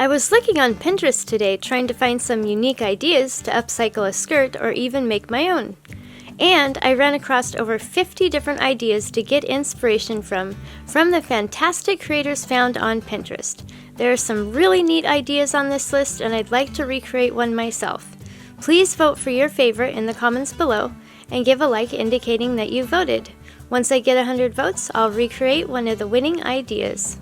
I was looking on Pinterest today trying to find some unique ideas to upcycle a skirt or even make my own. And I ran across over 50 different ideas to get inspiration from the fantastic creators found on Pinterest. There are some really neat ideas on this list, and I'd like to recreate one myself. Please vote for your favorite in the comments below, and give a like indicating that you voted. Once I get 100 votes, I'll recreate one of the winning ideas.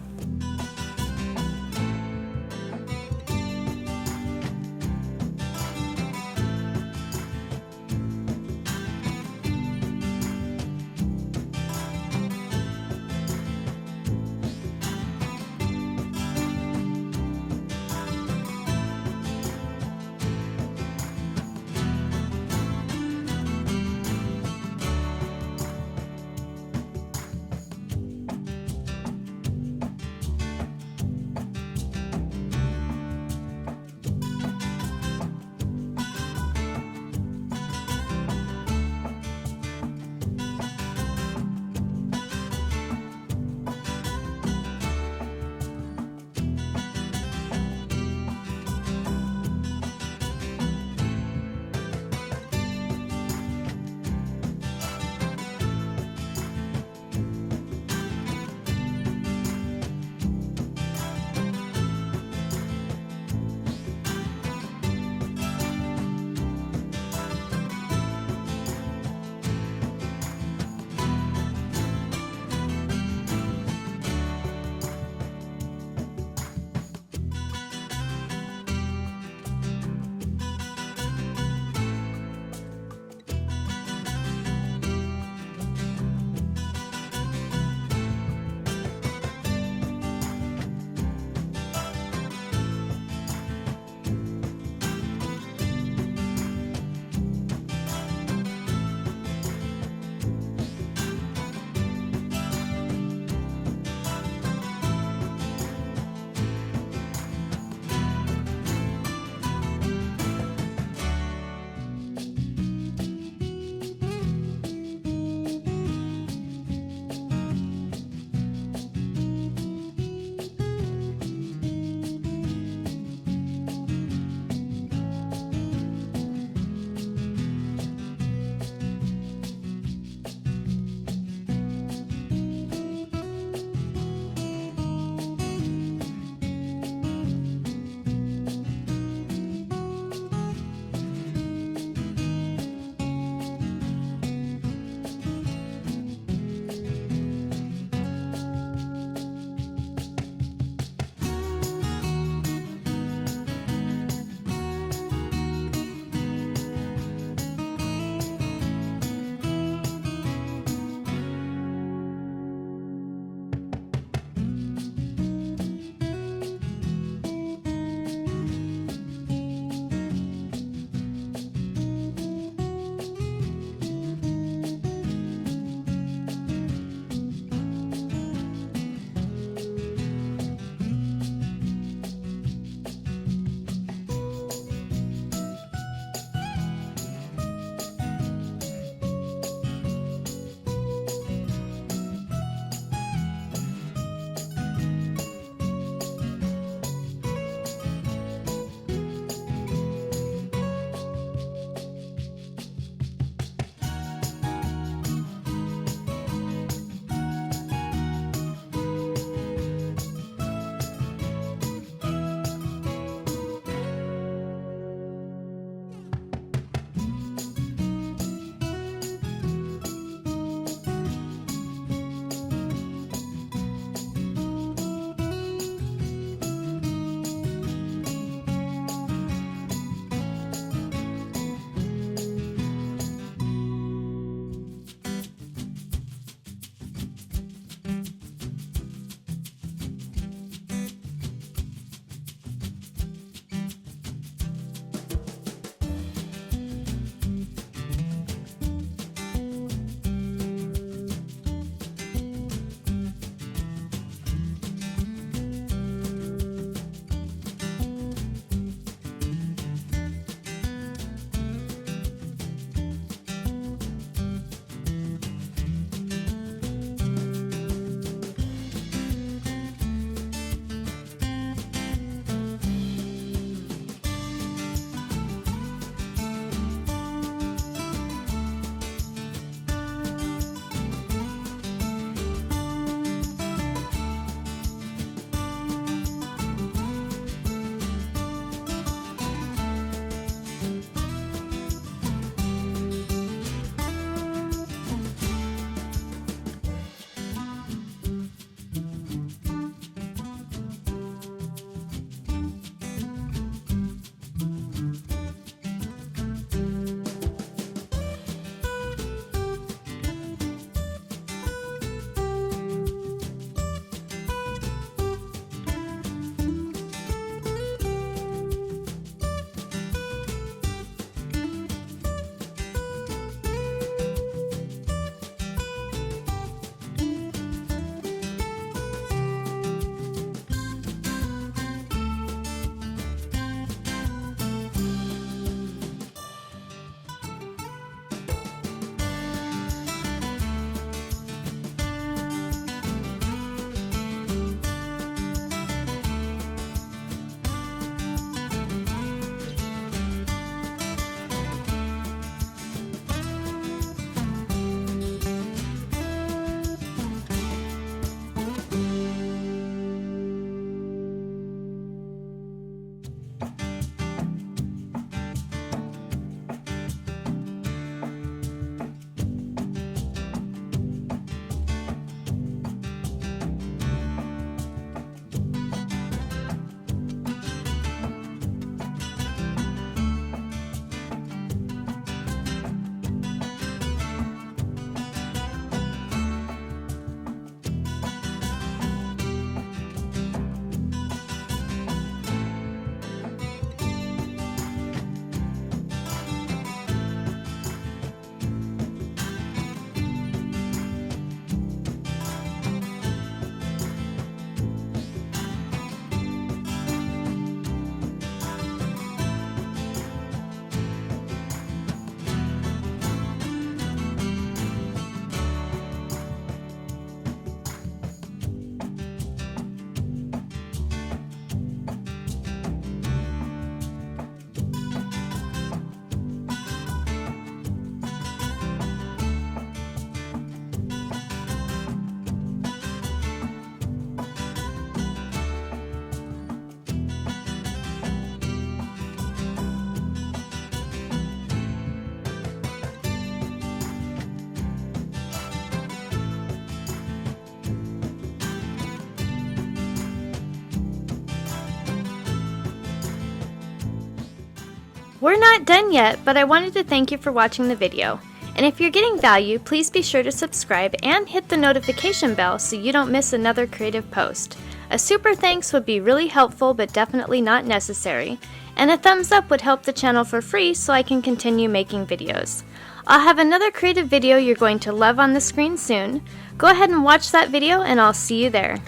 We're not done yet, but I wanted to thank you for watching the video. And if you're getting value, please be sure to subscribe and hit the notification bell so you don't miss another creative post. A super thanks would be really helpful but definitely not necessary. And a thumbs up would help the channel for free so I can continue making videos. I'll have another creative video you're going to love on the screen soon. Go ahead and watch that video and I'll see you there.